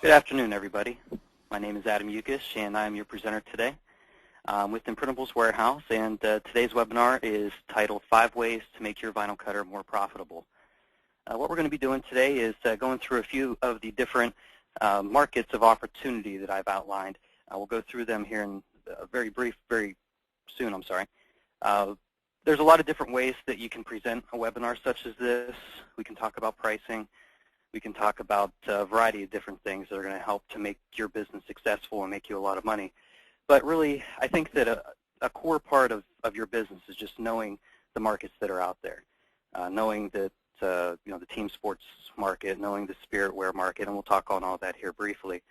Good afternoon, everybody. My name is Adam Yukish, and I'm your presenter today with Imprintables Warehouse, and today's webinar is titled 5 Ways to Make Your Vinyl Cutter More Profitable. What we're going to be doing today is going through a few of the different markets of opportunity that I've outlined. We'll go through them here in very soon. There's a lot of different ways that you can present a webinar such as this. We can talk about pricing. We can talk about a variety of different things that are going to help to make your business successful and make you a lot of money. But really, I think that a core part of your business is just knowing the markets that are out there, knowing that the team sports market, knowing the spirit wear market, and we'll talk on all that here briefly.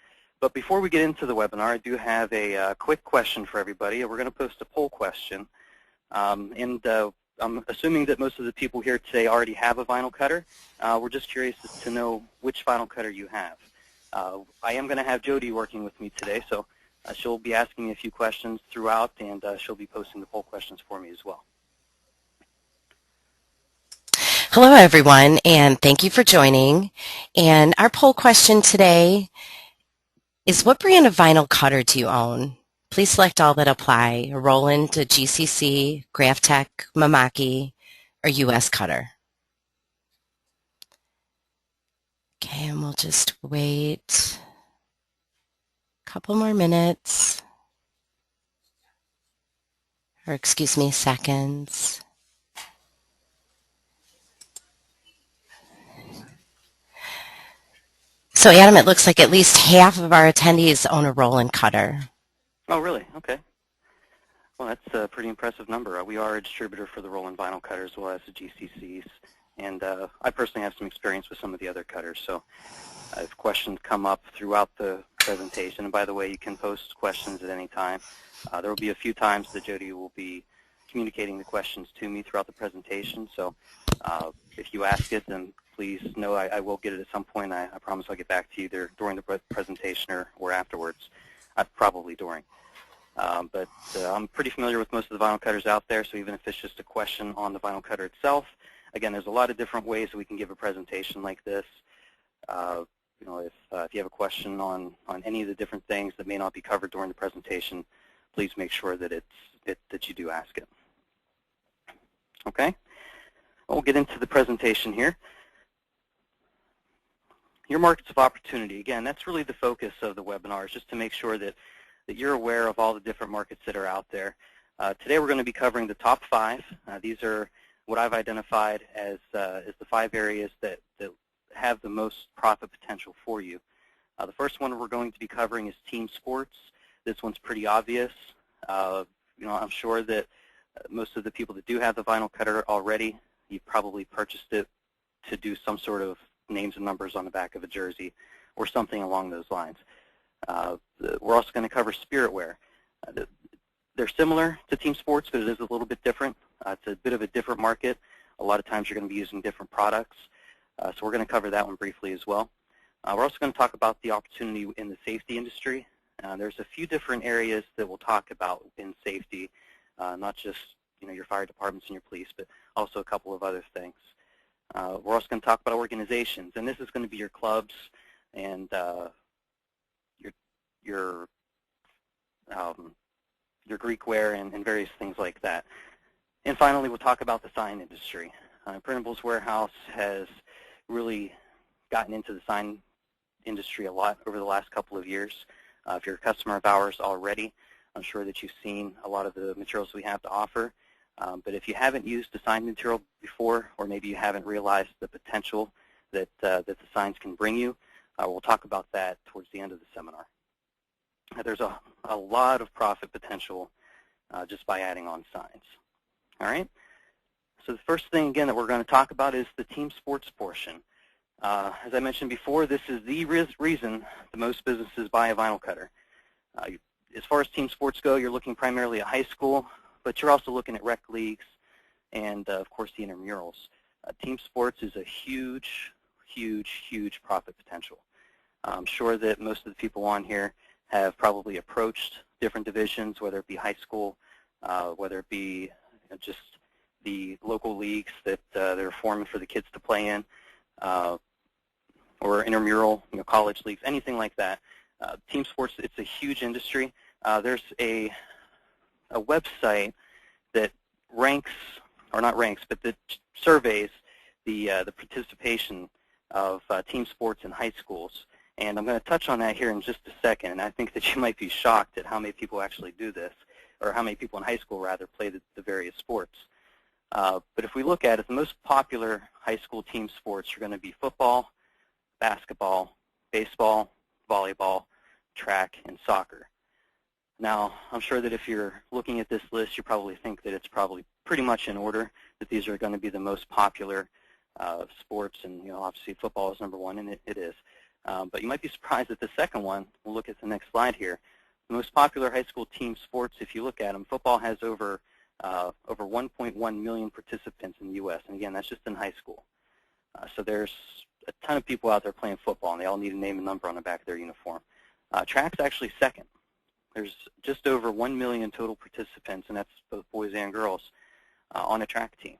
But before we get into the webinar, I do have a quick question for everybody. We're going to post a poll question, I'm assuming that most of the people here today already have a vinyl cutter. We're just curious to know which vinyl cutter you have. I am going to have Jody working with me today, so she'll be asking me a few questions throughout, and she'll be posting the poll questions for me as well. Hello, everyone, and thank you for joining. And our poll question today is, what brand of vinyl cutter do you own? Please select all that apply: a Roland, a GCC, Graphtec, Mamaki, or US cutter. Okay, and we'll just wait a couple more minutes, or excuse me, seconds. So Adam, it looks like at least half of our attendees own a Roland cutter. Oh, really? Okay. Well, that's a pretty impressive number. We are a distributor for the Roland vinyl cutters as well as the GCCs, and I personally have some experience with some of the other cutters, so if questions come up throughout the presentation, and by the way, you can post questions at any time. There will be a few times that Jody will be communicating the questions to me throughout the presentation, so if you ask it, then please know I will get it at some point. I promise I'll get back to you either during the presentation or afterwards, probably during. But I'm pretty familiar with most of the vinyl cutters out there, so even if it's just a question on the vinyl cutter itself, again, there's a lot of different ways that we can give a presentation like this. If you have a question on any of the different things that may not be covered during the presentation, please make sure that that you do ask it. Okay? We'll get into the presentation here. Your markets of opportunity, again, that's really the focus of the webinar, is just to make sure that you're aware of all the different markets that are out there. Today we're going to be covering the top 5. These are what I've identified as the 5 areas that have the most profit potential for you. The first one we're going to be covering is team sports. This one's pretty obvious. I'm sure that most of the people that do have the vinyl cutter already, you've probably purchased it to do some sort of names and numbers on the back of a jersey or something along those lines. We're also going to cover spirit wear. They're similar to team sports, but it is a little bit different. It's a bit of a different market. A lot of times you're going to be using different products. So we're going to cover that one briefly as well. We're also going to talk about the opportunity in the safety industry. There's a few different areas that we'll talk about in safety, not just your fire departments and your police, but also a couple of other things. We're also going to talk about organizations, and this is going to be your clubs and your Greek wear and various things like that. And finally, we'll talk about the sign industry. Imprintables Warehouse has really gotten into the sign industry a lot over the last couple of years. If you're a customer of ours already, I'm sure that you've seen a lot of the materials we have to offer. But if you haven't used the sign material before, or maybe you haven't realized the potential that the signs can bring you, we'll talk about that towards the end of the seminar. There's a lot of profit potential just by adding on signs. All right? So the first thing, again, that we're going to talk about is the team sports portion. As I mentioned before, this is the reason that most businesses buy a vinyl cutter. As far as team sports go, you're looking primarily at high school, but you're also looking at rec leagues and, of course, the intramurals. Team sports is a huge, huge, huge profit potential. I'm sure that most of the people on here have probably approached different divisions, whether it be high school, whether it be just the local leagues that they're forming for the kids to play in, or intramural, college leagues, anything like that. Team sports, it's a huge industry. There's a website that ranks, or not ranks, but that surveys the participation of team sports in high schools. And I'm going to touch on that here in just a second. And I think that you might be shocked at how many people actually do this, or how many people in high school, rather, play the various sports. But if we look at it, the most popular high school team sports are going to be football, basketball, baseball, volleyball, track, and soccer. Now, I'm sure that if you're looking at this list, you probably think that it's probably pretty much in order, that these are going to be the most popular sports, and obviously football is number one, and it is. But you might be surprised at the second one. We'll look at the next slide here. The most popular high school team sports, if you look at them, football has over 1.1 million participants in the U.S., and again, that's just in high school. So there's a ton of people out there playing football, and they all need a name and number on the back of their uniform. Track's actually second. There's just over 1 million total participants, and that's both boys and girls, on a track team.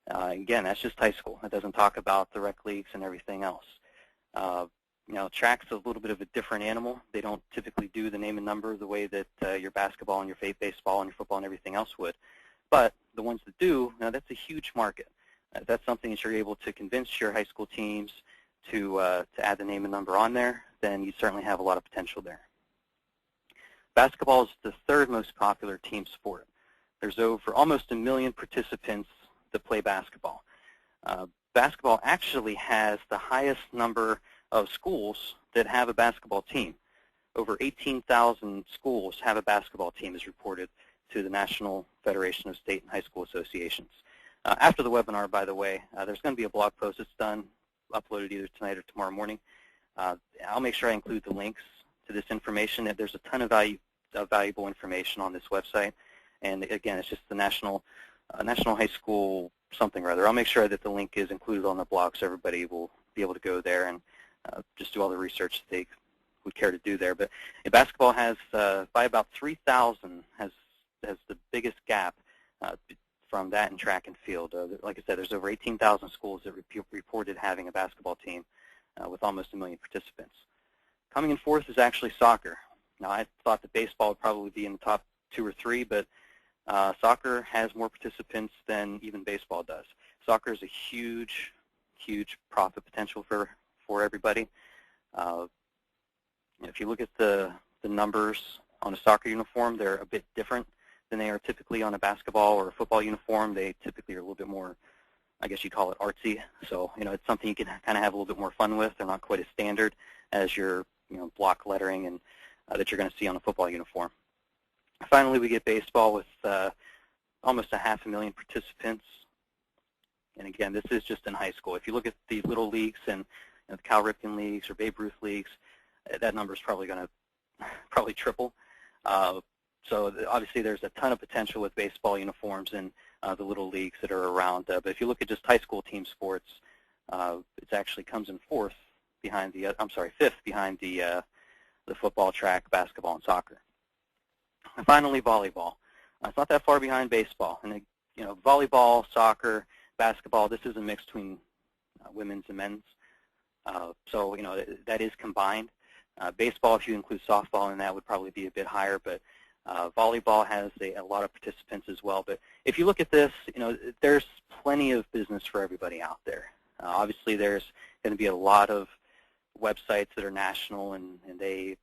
Again, that's just high school. It doesn't talk about the rec leagues and everything else. Track's a little bit of a different animal. They don't typically do the name and number the way that your basketball and your baseball and your football and everything else would. But the ones that do, now that's a huge market. That's something that you're able to convince your high school teams to add the name and number on there, then you certainly have a lot of potential there. Basketball is the third most popular team sport. There's over almost 1 million participants that play basketball. Basketball actually has the highest number of schools that have a basketball team. Over 18,000 schools have a basketball team, as reported to the National Federation of State and High School Associations. After the webinar, by the way, there's going to be a blog post that's done, uploaded either tonight or tomorrow morning. I'll make sure I include the links to this information. There's a ton of valuable information on this website, and again, it's just the National High School something or other. I'll make sure that the link is included on the blog so everybody will be able to go there and just do all the research that they would care to do there. But basketball has, by about 3,000, has the biggest gap from that in track and field. Like I said, there's over 18,000 schools that reported having a basketball team with almost 1 million participants. Coming in fourth is actually soccer. Now, I thought that baseball would probably be in the top 2 or 3, but soccer has more participants than even baseball does. Soccer is a huge, huge profit potential for everybody. If you look at the numbers on a soccer uniform, they're a bit different than they are typically on a basketball or a football uniform. They typically are a little bit more, I guess you'd call it artsy. So, it's something you can kind of have a little bit more fun with. They're not quite as standard as your, block lettering and that you're going to see on a football uniform. Finally, we get baseball with almost 500,000 participants. And again, this is just in high school. If you look at the little leagues and the Cal Ripken leagues or Babe Ruth leagues, that number is probably going to triple. So obviously there's a ton of potential with baseball uniforms and the little leagues that are around. But if you look at just high school team sports, it actually comes in fifth behind the football, track, basketball, and soccer. And finally, volleyball. It's not that far behind baseball. And volleyball, soccer, basketball, this is a mix between women's and men's. So that is combined. Baseball, if you include softball in that, would probably be a bit higher, but volleyball has a lot of participants as well. But if you look at this, there's plenty of business for everybody out there. Obviously, there's going to be a lot of websites that are national, and they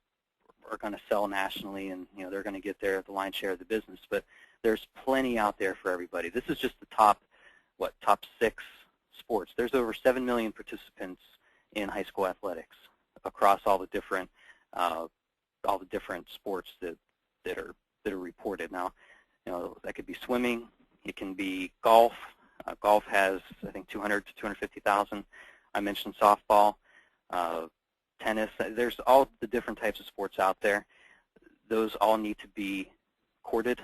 are going to sell nationally, and they're going to get the lion's share of the business. But there's plenty out there for everybody. This is just the top 6 sports. There's over 7 million participants in high school athletics across all the different sports that are reported. Now, that could be swimming, it can be golf. Golf has, I think, 200 to 250,000. I mentioned softball, tennis. There's all the different types of sports out there. Those all need to be courted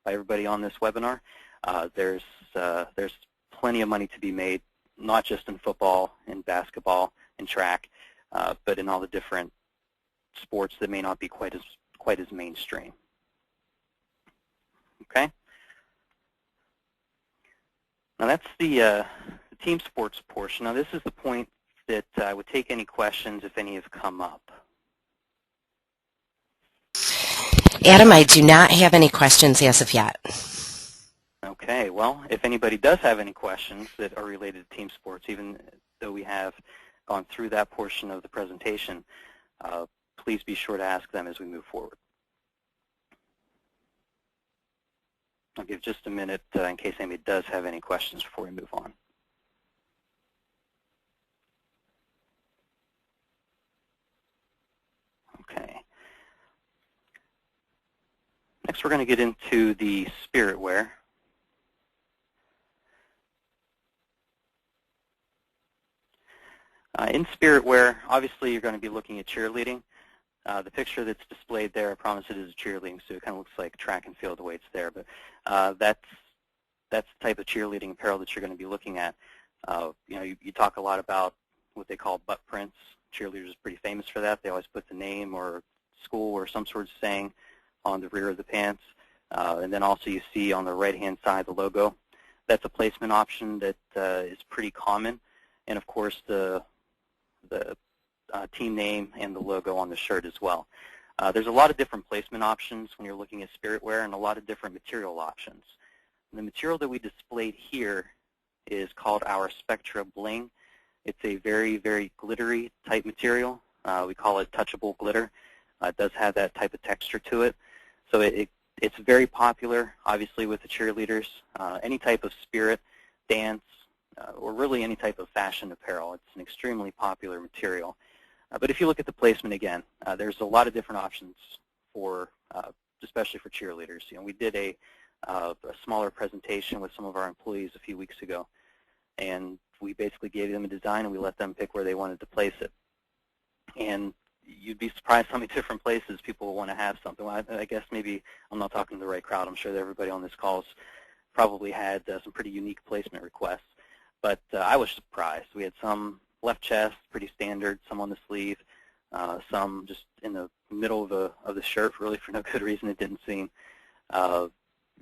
by everybody on this webinar. There's plenty of money to be made, not just in football and basketball and track, but in all the different sports that may not be quite as mainstream. Okay. Now that's the team sports portion. Now this is the point that I would take any questions if any have come up. Adam, I do not have any questions as of yet. Okay, well, if anybody does have any questions that are related to team sports, even though we have gone through that portion of the presentation, please be sure to ask them as we move forward. I'll give just a minute in case anybody does have any questions before we move on. Okay. Next, we're going to get into the spirit wear. In spirit wear, obviously you're going to be looking at cheerleading. The picture that's displayed there, I promise it is a cheerleading suit. It kind of looks like track and field the way it's there, but that's the type of cheerleading apparel that you're going to be looking at. You talk a lot about what they call butt prints. Cheerleaders are pretty famous for that. They always put the name or school or some sort of saying on the rear of the pants. And then also you see on the right-hand side the logo. That's a placement option that is pretty common. And of course the team name and the logo on the shirt as well. There's a lot of different placement options when you're looking at spirit wear and a lot of different material options. And the material that we displayed here is called our Spectra Bling. It's a very, very glittery type material. We call it touchable glitter. It does have that type of texture to it. So it's very popular, obviously, with the cheerleaders. Any type of spirit, dance, or really any type of fashion apparel. It's an extremely popular material. But if you look at the placement again, there's a lot of different options for, especially for cheerleaders. We did a smaller presentation with some of our employees a few weeks ago, and we basically gave them a design and we let them pick where they wanted to place it. And you'd be surprised how many different places people will want to have something. Well, I guess maybe I'm not talking to the right crowd. I'm sure that everybody on this call's probably had some pretty unique placement requests. But I was surprised. We had some left chest, pretty standard, some on the sleeve, some just in the middle of the shirt, really for no good reason, it didn't seem.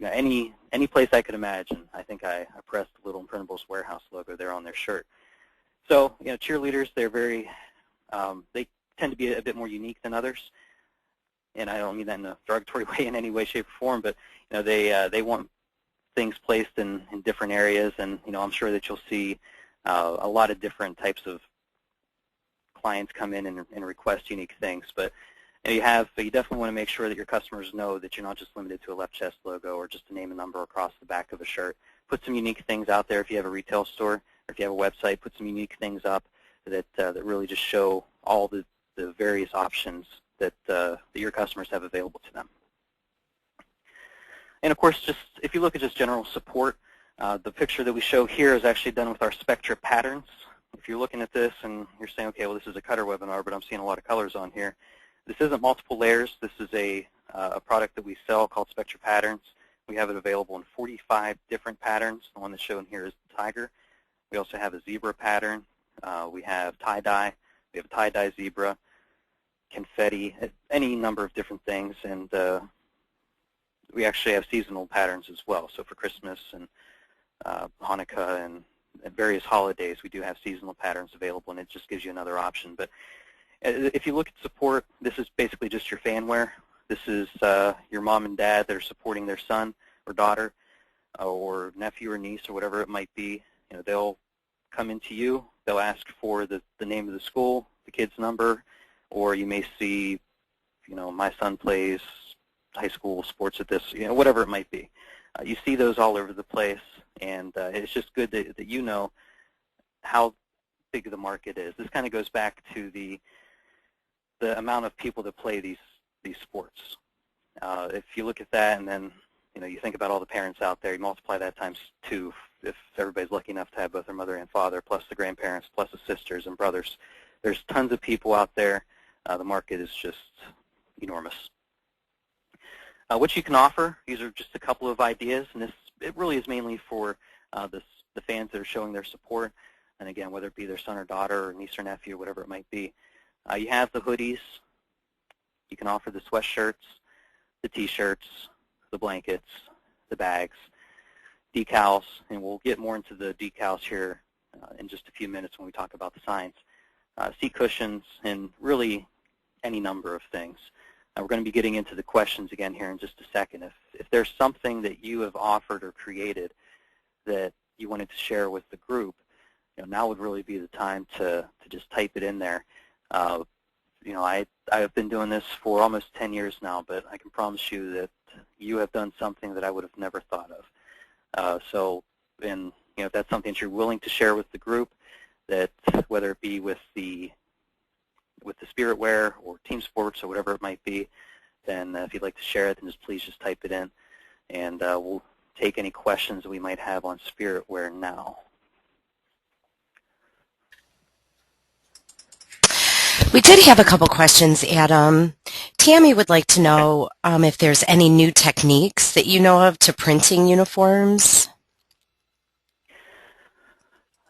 Any place I could imagine. I think I pressed the Little Imprintables Warehouse logo there on their shirt. So, cheerleaders, they're very, they tend to be a bit more unique than others. And I don't mean that in a derogatory way in any way, shape, or form, but they want things placed in different areas, and I'm sure that you'll see a lot of different types of clients come in and request unique things. But you definitely want to make sure that your customers know that you're not just limited to a left chest logo or just a name and number across the back of a shirt. Put some unique things out there if you have a retail store or if you have a website. Put some unique things up that really just show all the various options that your customers have available to them. And of course, just if you look at just general support, the picture that we show here is actually done with our Spectra patterns. If you're looking at this and you're saying, okay, well, this is a cutter webinar, but I'm seeing a lot of colors on here. This isn't multiple layers. This is a product that we sell called Spectra Patterns. We have it available in 45 different patterns. The one that's shown here is the tiger. We also have a zebra pattern. We have tie-dye. We have a tie-dye zebra, confetti, any number of different things. And we actually have seasonal patterns as well. So for Christmas and Hanukkah and various holidays, we do have seasonal patterns available, and it just gives you another option. But if you look at support, this is basically just your fan wear. This is your mom and dad that are supporting their son or daughter or nephew or niece or whatever it might be. They'll come into you. They'll ask for the name of the school, the kid's number, or you may see, my son plays high school sports at this, whatever it might be. You see those all over the place, and it's just good that you know how big the market is. This kind of goes back to the amount of people that play these sports. If you look at that and then you think about all the parents out there, you multiply that times 2 if everybody's lucky enough to have both their mother and father, plus the grandparents, plus the sisters and brothers. There's tons of people out there. The market is just enormous. What you can offer, these are just a couple of ideas, and it really is mainly for the fans that are showing their support, and again, whether it be their son or daughter or niece or nephew, whatever it might be. You have the hoodies. You can offer the sweatshirts, the T-shirts, the blankets, the bags. decals, and we'll get more into the decals here in just a few minutes when we talk about the signs. Seat cushions, and really any number of things. We're going to be getting into the questions again here in just a second. If there's something that you have offered or created that you wanted to share with the group, now would really be the time to just type it in there. I've been doing this for almost 10 years now, but I can promise you that you have done something that I would have never thought of. If that's something that you're willing to share with the group, that whether it be with the spirit wear or team sports or whatever it might be, then if you'd like to share it, then please just type it in, and we'll take any questions that we might have on spirit wear now. We did have a couple questions, Adam. Tammy would like to know if there's any new techniques that you know of to printing uniforms.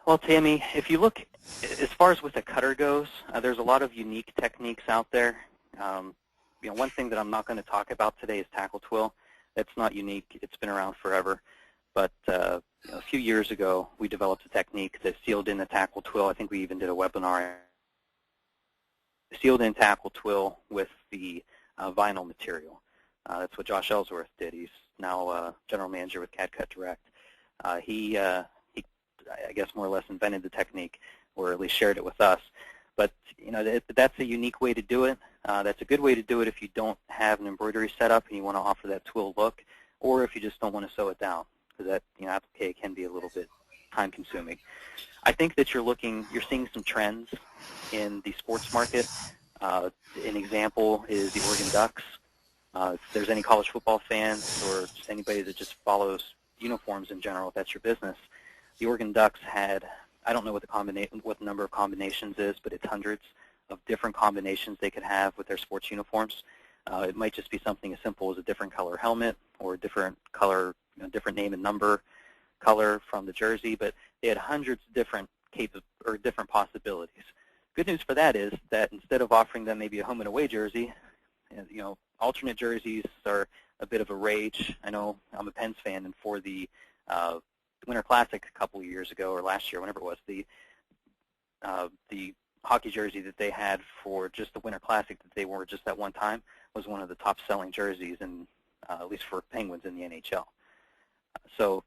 Well, Tammy, if you look, as far as with the cutter goes, there's a lot of unique techniques out there. One thing that I'm not going to talk about today is tackle twill. That's not unique. It's been around forever. But a few years ago, we developed a technique that sealed in the tackle twill. I think we even did a webinar. Sealed in tackle twill with the vinyl material. That's what Josh Ellsworth did. He's now general manager with CAD Cut Direct. He, I guess, more or less invented the technique, or at least shared it with us. But that's a unique way to do it. That's a good way to do it if you don't have an embroidery setup and you want to offer that twill look, or if you just don't want to sew it down, because that applique can be a little bit time-consuming. I think that you're seeing some trends in the sports market. An example is the Oregon Ducks. If there's any college football fans or just anybody that just follows uniforms in general, if that's your business, the Oregon Ducks had, I don't know what the number of combinations is, but it's hundreds of different combinations they could have with their sports uniforms. It might just be something as simple as a different color helmet or a different color, different name and number color from the jersey, but they had hundreds of different possibilities. Good news for that is that instead of offering them maybe a home and away jersey, alternate jerseys are a bit of a rage. I know I'm a Pens fan, and for the Winter Classic a couple of years ago, or last year, whenever it was, the hockey jersey that they had for just the Winter Classic that they wore just that one time was one of the top-selling jerseys, at least for Penguins in the NHL. So,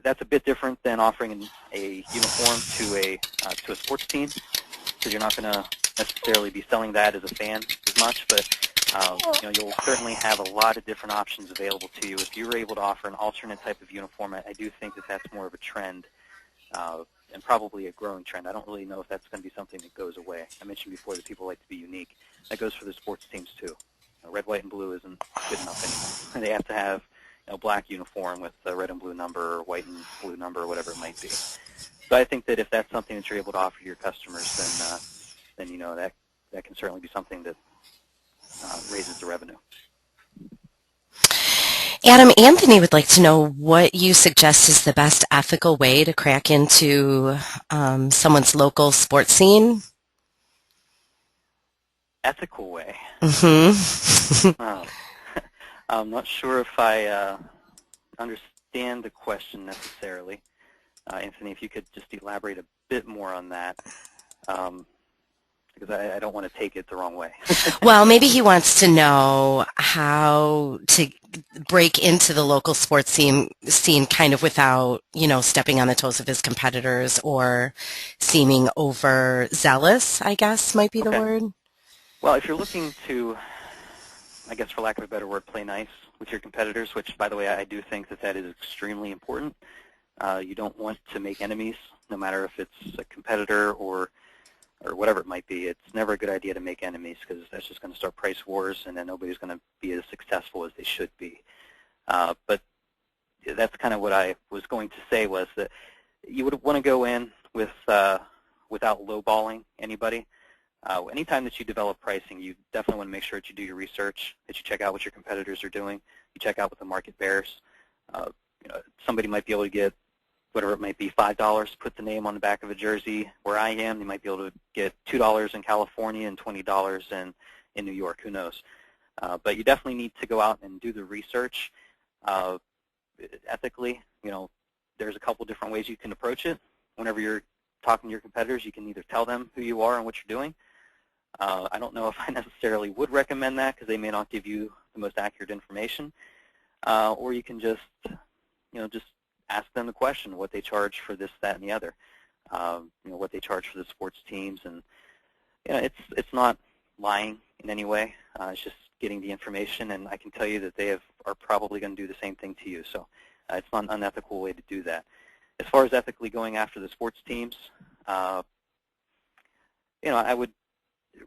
that's a bit different than offering a uniform to a sports team, because you're not going to necessarily be selling that as a fan as much, but you'll certainly have a lot of different options available to you. If you're able to offer an alternate type of uniform, I do think that that's more of a trend, and probably a growing trend. I don't really know if that's going to be something that goes away. I mentioned before that people like to be unique. That goes for the sports teams too. Red, white, and blue isn't good enough anymore. They have to have black uniform with a red and blue number, or white and blue number, or whatever it might be. So I think that if that's something that you're able to offer your customers, then that can certainly be something that raises the revenue. Adam, Anthony would like to know what you suggest is the best ethical way to crack into someone's local sports scene. Ethical way? Mm-hmm. I'm not sure if I understand the question necessarily. Anthony, if you could just elaborate a bit more on that, because I don't want to take it the wrong way. Well, maybe he wants to know how to break into the local sports scene kind of without, stepping on the toes of his competitors or seeming overzealous, I guess might be the word. Well, if you're looking to, I guess for lack of a better word, play nice with your competitors, which, by the way, I do think that is extremely important. You don't want to make enemies, no matter if it's a competitor or whatever it might be. It's never a good idea to make enemies, because that's just going to start price wars, and then nobody's going to be as successful as they should be. But that's kind of what I was going to say, was that you would want to go in without lowballing anybody. Anytime that you develop pricing, you definitely want to make sure that you do your research, that you check out what your competitors are doing, you check out what the market bears. Somebody might be able to get whatever it might be, $5, put the name on the back of a jersey. Where I am, you might be able to get $2 in California and $20 in New York. Who knows? But you definitely need to go out and do the research ethically. there's a couple different ways you can approach it. Whenever you're talking to your competitors, you can either tell them who you are and what you're doing. I don't know if I necessarily would recommend that because they may not give you the most accurate information. Or you can just ask them the question, what they charge for this, that, and the other. What they charge for the sports teams, and it's not lying in any way. It's just getting the information, and I can tell you that they are probably going to do the same thing to you. So it's not an unethical way to do that. As far as ethically going after the sports teams, I would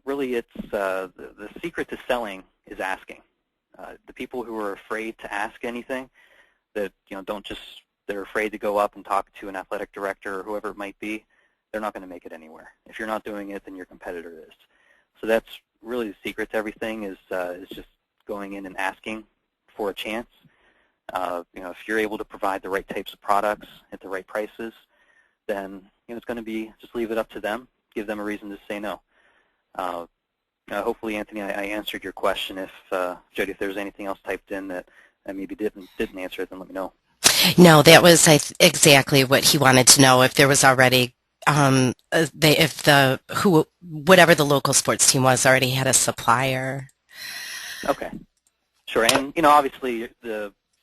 really, it's the secret to selling is asking. The people who are afraid to ask anything, that they're afraid to go up and talk to an athletic director or whoever it might be, they're not going to make it anywhere. If you're not doing it, then your competitor is. So that's really the secret to everything, is just going in and asking for a chance. If you're able to provide the right types of products at the right prices, then it's going to be, just leave it up to them. Give them a reason to say no. Hopefully, Anthony, I answered your question. If Jody, if there's anything else typed in that I maybe didn't answer it, then let me know. No, that was exactly what he wanted to know. If there was already, whatever the local sports team was, already had a supplier. Okay, sure. And obviously,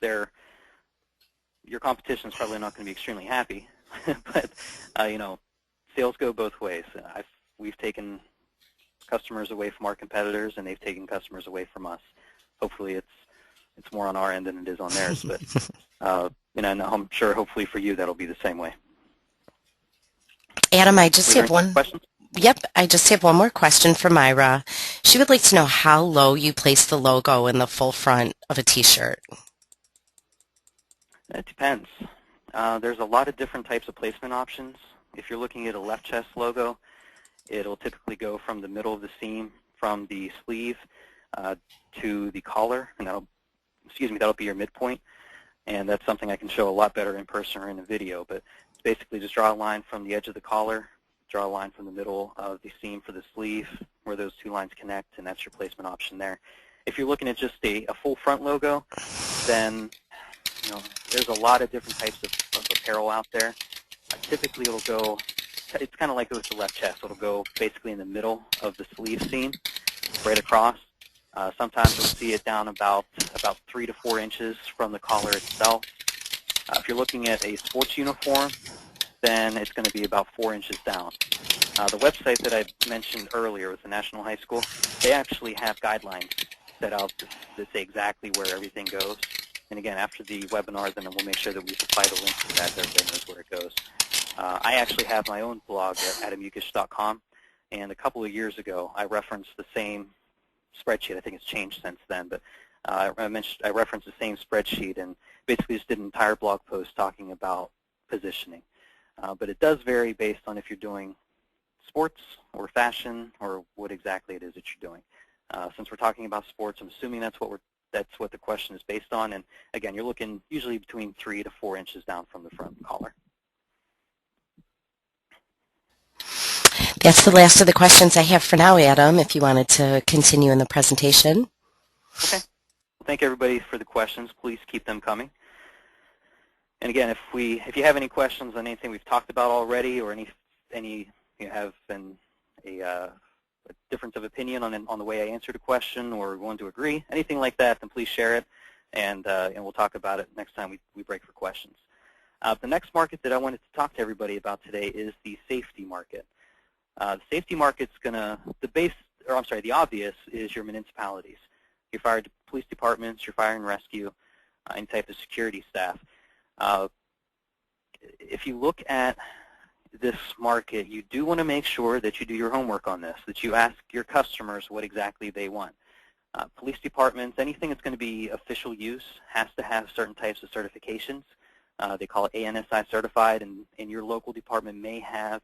your competition is probably not going to be extremely happy, but sales go both ways. We've taken customers away from our competitors, and they've taken customers away from us. Hopefully, it's more on our end than it is on theirs, but and I'm sure, hopefully for you, that'll be the same way. Adam, I just have one. Questions? Yep, I just have one more question for Myra. She would like to know how low you place the logo in the full front of a T-shirt. It depends. There's a lot of different types of placement options. If you're looking at a left chest logo, it'll typically go from the middle of the seam, from the sleeve to the collar, and that'll be your midpoint. And that's something I can show a lot better in person or in a video. But it's basically just draw a line from the edge of the collar, draw a line from the middle of the seam for the sleeve, where those two lines connect, and that's your placement option there. If you're looking at just a full front logo, then there's a lot of different types of apparel out there. Typically, it'll go. It's kind of like with the left chest. It'll go basically in the middle of the sleeve seam, right across. Sometimes you'll see it down about 3 to 4 inches from the collar itself. If you're looking at a sports uniform, then it's going to be about 4 inches down. The website that I mentioned earlier with the National High School, they actually have guidelines set out to say exactly where everything goes. And again, after the webinar, then we'll make sure that we supply the link to that so everybody knows where it goes. I actually have my own blog at adamukish.com, and a couple of years ago, I referenced the same spreadsheet. I think it's changed since then, but I referenced the same spreadsheet and basically just did an entire blog post talking about positioning. But it does vary based on if you're doing sports or fashion or what exactly it is that you're doing. Since we're talking about sports, I'm assuming that's what the question is based on. And again, you're looking usually between 3 to 4 inches down from the front collar. That's the last of the questions I have for now, Adam, if you wanted to continue in the presentation. Okay. Well, thank everybody for the questions. Please keep them coming. And again, if you have any questions on anything we've talked about already, or any you have a difference of opinion on the way I answered a question, or want to agree, anything like that, then please share it, and we'll talk about it next time we break for questions. The next market that I wanted to talk to everybody about today is the safety market. The safety market's the obvious is your municipalities, your fire police departments, your fire and rescue, any type of security staff. If you look at this market, you do want to make sure that you do your homework on this, that you ask your customers what exactly they want. Police departments, anything that's going to be official use has to have certain types of certifications. They call it ANSI certified, and your local department may have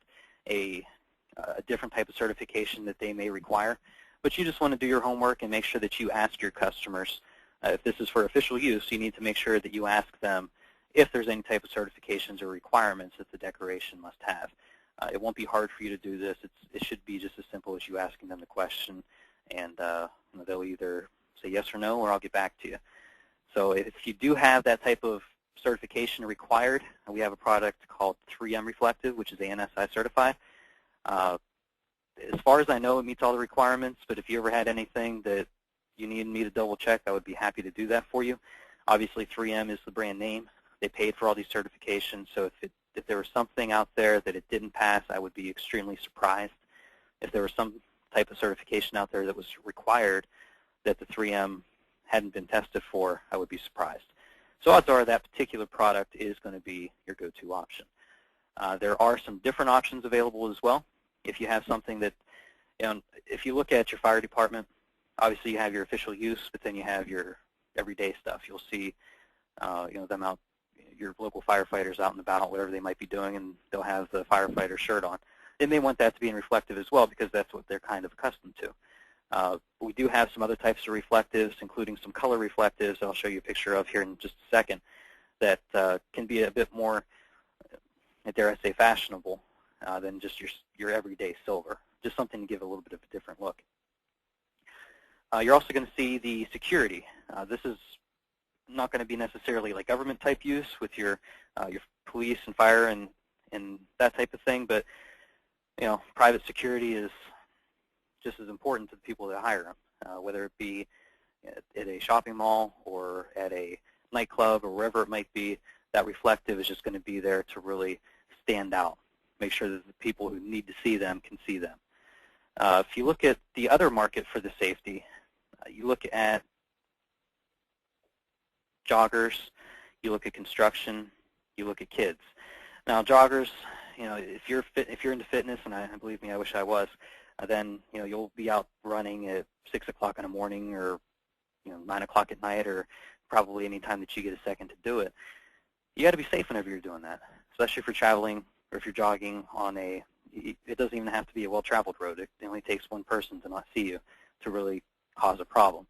a different type of certification that they may require. But you just want to do your homework and make sure that you ask your customers. If this is for official use, you need to make sure that you ask them if there's any type of certifications or requirements that the decoration must have. It won't be hard for you to do this. It should be just as simple as you asking them the question, and they'll either say yes or no, or I'll get back to you. So if you do have that type of certification required, we have a product called 3M Reflective, which is ANSI certified. As far as I know, it meets all the requirements, but if you ever had anything that you needed me to double check, I would be happy to do that for you. Obviously, 3M is the brand name. They paid for all these certifications, so if there was something out there that it didn't pass, I would be extremely surprised. If there was some type of certification out there that was required that the 3M hadn't been tested for, I would be surprised. So odds are that particular product is going to be your go-to option. There are some different options available as well. If you have something that, if you look at your fire department, obviously you have your official use, but then you have your everyday stuff. You'll see, them out, your local firefighters out and about, whatever they might be doing, and they'll have the firefighter shirt on. They may want that to be in reflective as well because that's what they're kind of accustomed to. We do have some other types of reflectives, including some color reflectives I'll show you a picture of here in just a second, that can be a bit more, dare I say, fashionable than just your everyday silver. Just something to give a little bit of a different look. You're also going to see the security. This is not going to be necessarily like government type use with your police and fire and that type of thing, but private security is just as important to the people that hire them, whether it be at a shopping mall or at a nightclub or wherever it might be. That reflective is just going to be there to really stand out, make sure that the people who need to see them can see them. If you look at the other market for the safety, you look at joggers, you look at construction, you look at kids. Now joggers, if you're into fitness, and believe me, I wish I was, then you'll be out running at 6 o'clock in the morning or 9 o'clock at night, or probably any time that you get a second to do it. You got to be safe whenever you're doing that, especially if you're traveling or if you're jogging on it doesn't even have to be a well-traveled road. It only takes one person to not see you to really cause a problem.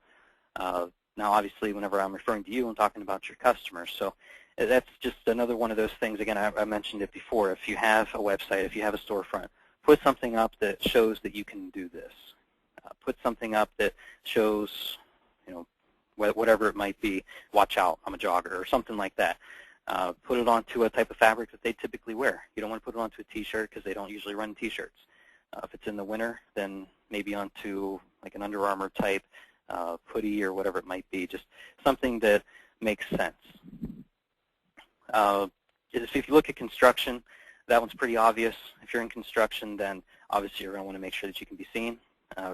Now, obviously, whenever I'm referring to you, I'm talking about your customers. So that's just another one of those things. Again, I mentioned it before. If you have a website, if you have a storefront, put something up that shows that you can do this. Put something up that shows, whatever it might be, watch out, I'm a jogger, or something like that. Put it onto a type of fabric that they typically wear. You don't want to put it onto a T-shirt because they don't usually run T-shirts. If it's in the winter, then maybe onto like an Under Armour type hoodie or whatever it might be, just something that makes sense. If you look at construction, that one's pretty obvious. If you're in construction, then obviously you're going to want to make sure that you can be seen.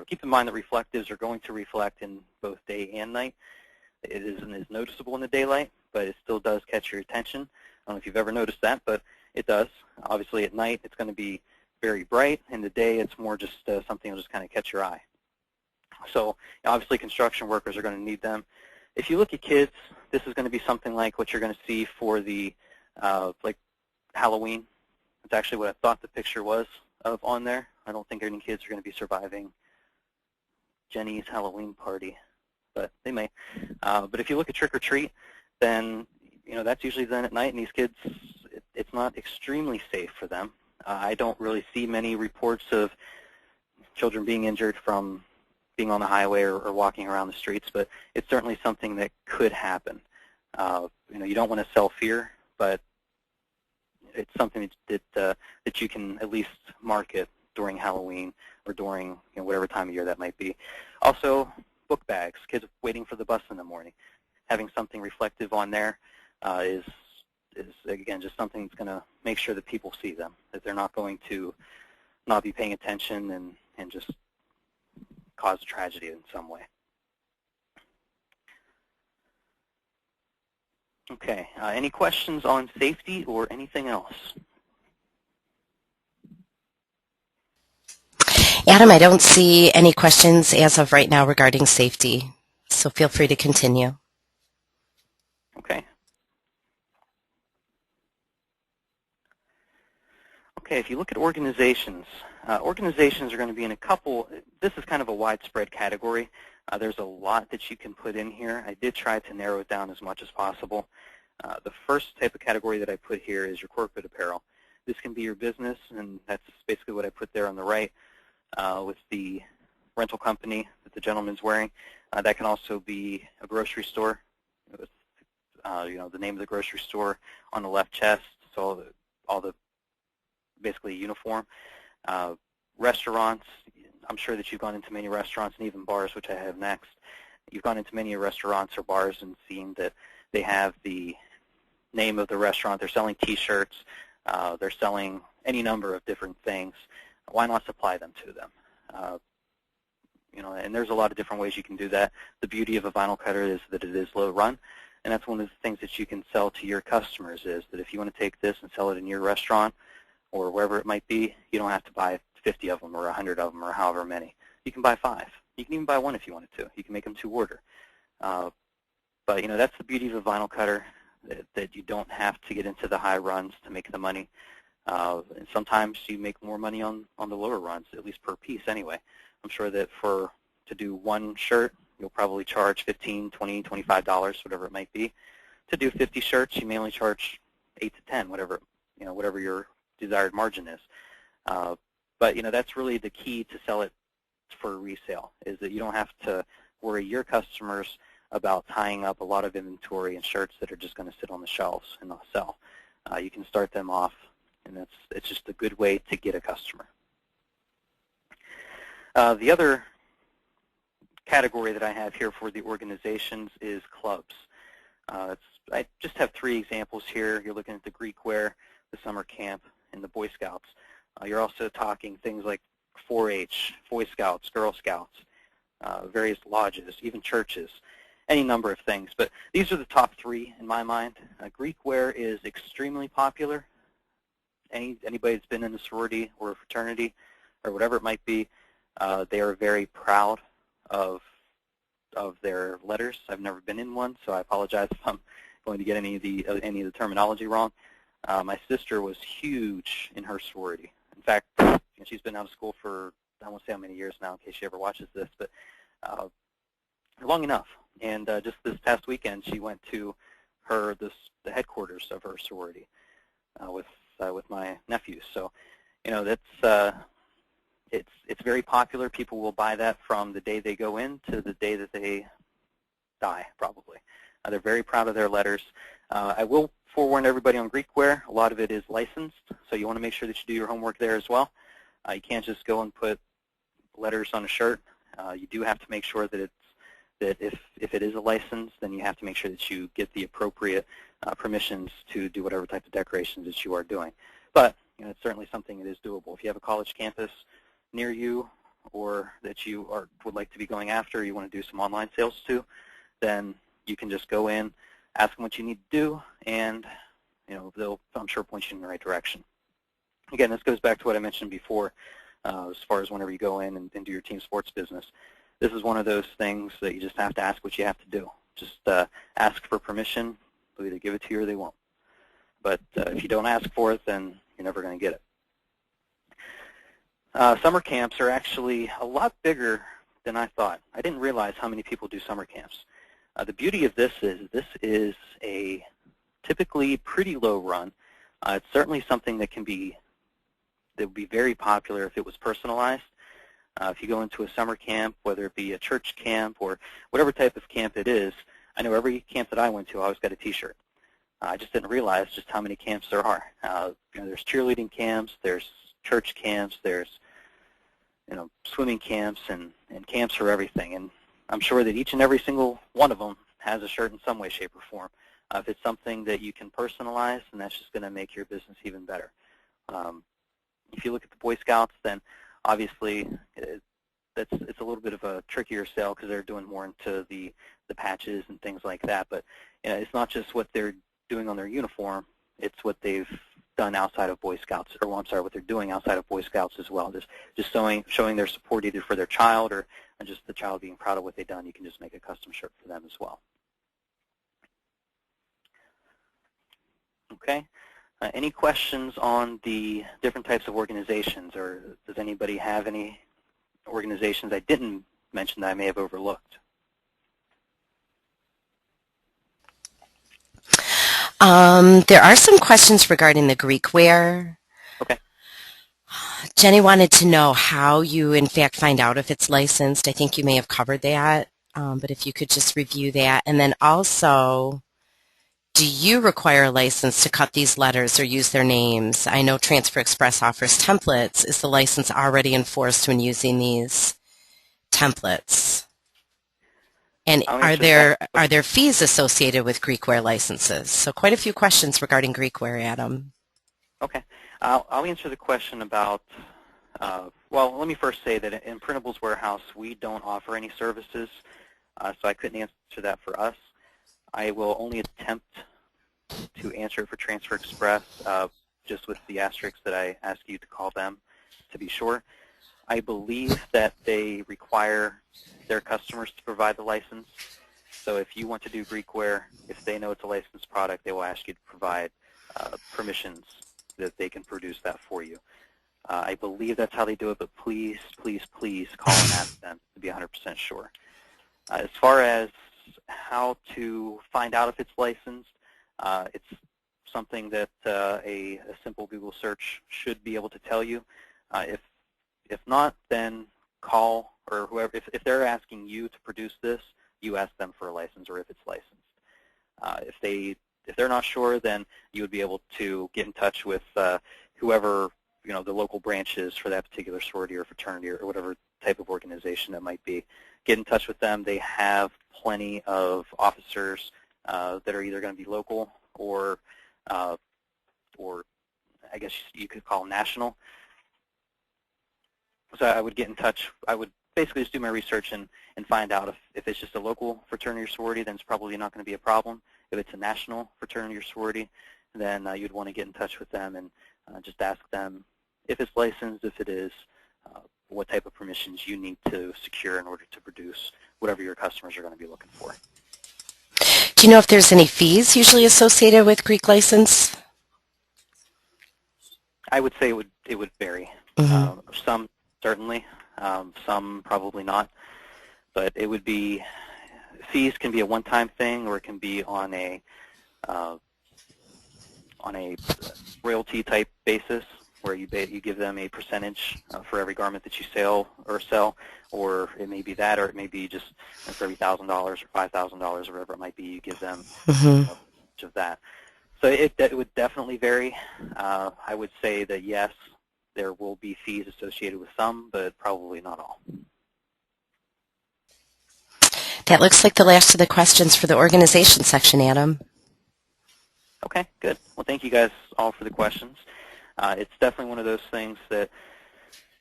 Keep in mind that reflectives are going to reflect in both day and night. It isn't as noticeable in the daylight, but it still does catch your attention. I don't know if you've ever noticed that, but it does. Obviously at night it's going to be very bright. In the day it's more just something that'll just kind of catch your eye. So obviously construction workers are going to need them. If you look at kids, this is going to be something like what you're going to see for the like Halloween. It's actually what I thought the picture was of on there. I don't think any kids are going to be surviving Jenny's Halloween party, but they may. But if you look at trick or treat, then that's usually done at night, and these kids, it's not extremely safe for them. I don't really see many reports of children being injured from being on the highway or walking around the streets, but it's certainly something that could happen. You don't want to sell fear, but it's something that you can at least market during Halloween or during whatever time of year that might be. Also, book bags, kids waiting for the bus in the morning. Having something reflective on there is again just something that's going to make sure that people see them, that they're not going to not be paying attention and just cause a tragedy in some way. Okay, any questions on safety or anything else? Adam, I don't see any questions as of right now regarding safety, so feel free to continue. Okay. Okay, if you look at organizations, organizations are going to be in a couple. This is kind of a widespread category. There's a lot that you can put in here. I did try to narrow it down as much as possible. The first type of category that I put here is your corporate apparel. This can be your business, and that's basically what I put there on the right with the rental company that the gentleman's wearing. That can also be a grocery store. the name of the grocery store on the left chest, so all the basically uniform. Restaurants, I'm sure that you've gone into many restaurants and even bars, which I have next. You've gone into many restaurants or bars and seen that they have the name of the restaurant. They're selling T-shirts. They're selling any number of different things. Why not supply them to them? And there's a lot of different ways you can do that. The beauty of a vinyl cutter is that it is low run, and that's one of the things that you can sell to your customers, is that if you want to take this and sell it in your restaurant or wherever it might be, you don't have to buy 50 of them or 100 of them or however many. You can buy 5. You can even buy 1 if you wanted to. You can make them to order. But that's the beauty of a vinyl cutter, that you don't have to get into the high runs to make the money. And sometimes you make more money on the lower runs, at least per piece anyway. I'm sure that to do 1 shirt, you'll probably charge $15, $20, $25, whatever it might be. To do 50 shirts, you may only charge 8 to 10, whatever your desired margin is. But that's really the key to sell it for resale, is that you don't have to worry your customers about tying up a lot of inventory and shirts that are just going to sit on the shelves and not sell. You can start them off, and it's just a good way to get a customer. The other category that I have here for the organizations is clubs. I just have 3 examples here. You're looking at the Greek wear, the summer camp, and the Boy Scouts. You're also talking things like 4-H, Boy Scouts, Girl Scouts, various lodges, even churches, any number of things. But these are the top 3 in my mind. Greek wear is extremely popular. Anybody that's been in a sorority or a fraternity or whatever it might be, they are very proud of their letters. I've never been in one, so I apologize if I'm going to get any of the terminology wrong. My sister was huge in her sorority. In fact, she's been out of school for, I won't say how many years now in case she ever watches this, but long enough. And just this past weekend, she went to the headquarters of her sorority with my nephews. So, that's it's very popular. People will buy that from the day they go in to the day that they die, probably. They're very proud of their letters. I will forewarn everybody on Greek wear. A lot of it is licensed, so you want to make sure that you do your homework there as well. You can't just go and put letters on a shirt. You do have to make sure that if it is a license, then you have to make sure that you get the appropriate permissions to do whatever type of decorations that you are doing. But it's certainly something that is doable. If you have a college campus near you, or that you would like to be going after, or you want to do some online sales to, then you can just go in, ask them what you need to do, and they'll, I'm sure, point you in the right direction. Again, this goes back to what I mentioned before, as far as whenever you go in and do your team sports business. This is one of those things that you just have to ask what you have to do. Just ask for permission. They'll either give it to you or they won't. But if you don't ask for it, then you're never going to get it. Summer camps are actually a lot bigger than I thought. I didn't realize how many people do summer camps. The beauty of this is a typically pretty low run. It's certainly something that would be very popular if it was personalized. If you go into a summer camp, whether it be a church camp or whatever type of camp it is, I know every camp that I went to, I always got a T-shirt. I just didn't realize just how many camps there are. There's cheerleading camps, there's church camps, there's swimming camps, and camps for everything. And I'm sure that each and every single one of them has a shirt in some way, shape, or form. If it's something that you can personalize, then that's just going to make your business even better. If you look at the Boy Scouts, then obviously it's a little bit of a trickier sale because they're doing more into the patches and things like that. But it's not just what they're doing on their uniform, it's what they've done outside of Boy Scouts, or I'm sorry, what they're doing outside of Boy Scouts as well. Just showing their support either for their child or just the child being proud of what they've done. You can just make a custom shirt for them as well. Okay. Any questions on the different types of organizations, or does anybody have any organizations I didn't mention that I may have overlooked? There are some questions regarding the Greek wear. Okay. Jenny wanted to know how you, in fact, find out if it's licensed. I think you may have covered that, but if you could just review that. And then also, Do you require a license to cut these letters or use their names? I know Transfer Express offers templates. Is the license already enforced when using these templates? And I'll are answer that. there fees associated with Greekware licenses? So quite a few questions regarding Greekware, Adam. Okay. I'll answer the question about, well, let me first say that in Printables Warehouse, we don't offer any services, so I couldn't answer that for us. I will only attempt to answer it for Transfer Express, just with the asterisks that I ask you to call them to be sure. I believe that they require their customers to provide the license. So if you want to do Greekware, if they know it's a licensed product, they will ask you to provide permissions that they can produce that for you. I believe that's how they do it, but please, please, please call and ask them to be 100% sure. As far as how to find out if it's licensed, it's something that a simple Google search should be able to tell you. If not, then call, or whoever, if they're asking you to produce this, you ask them for a license or if it's licensed. If they're not sure, then you would be able to get in touch with whoever the local branch is for that particular sorority or fraternity or whatever type of organization that might be. Get in touch with them. They have plenty of officers that are either going to be local or I guess you could call national. So I would get in touch. I would basically just do my research and find out if it's just a local fraternity or sorority, then it's probably not going to be a problem. If it's a national fraternity or sorority, then you'd want to get in touch with them and just ask them if it's licensed, if it is, what type of permissions you need to secure in order to produce whatever your customers are going to be looking for. Do you know if there's any fees usually associated with Greek license? I would say it would vary. Mm-hmm. Some certainly, some probably not. But it would be, fees can be a one-time thing, or it can be on a royalty-type basis, where you give them a percentage for every garment that you sell, or it may be that, or it may be just for every $1,000 or $5,000 or whatever it might be, you give them Mm-hmm. a percentage of that. So it would definitely vary. I would say that yes, there will be fees associated with some, but probably not all. That looks like the last of the questions for the organization section, Adam. Okay, good. Well, thank you guys all for the questions. It's definitely one of those things that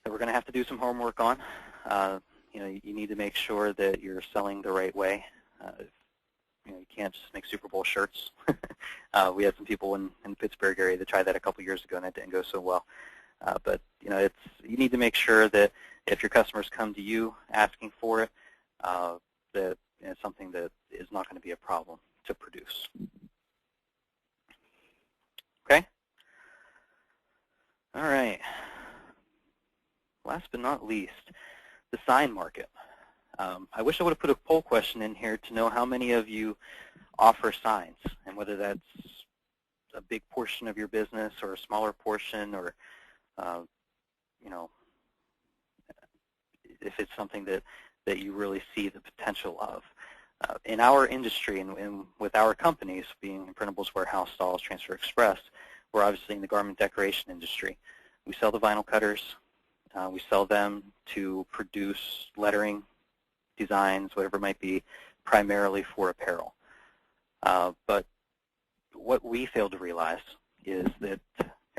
we're going to have to do some homework on. You need to make sure that you're selling the right way. You can't just make Super Bowl shirts. We had some people in the Pittsburgh area that tried that a couple years ago, and it didn't go so well. But you need to make sure that if your customers come to you asking for it, that it's something that is not going to be a problem to produce. Okay? All right. Last but not least, the sign market. I wish I would have put a poll question in here to know how many of you offer signs, and whether that's a big portion of your business or a smaller portion, or if it's something that you really see the potential of. In our industry and with our companies, being Printables Warehouse, Stalls, Transfer Express, we're obviously in the garment decoration industry. We sell the vinyl cutters. We sell them to produce lettering, designs, whatever it might be, primarily for apparel. But what we failed to realize is that,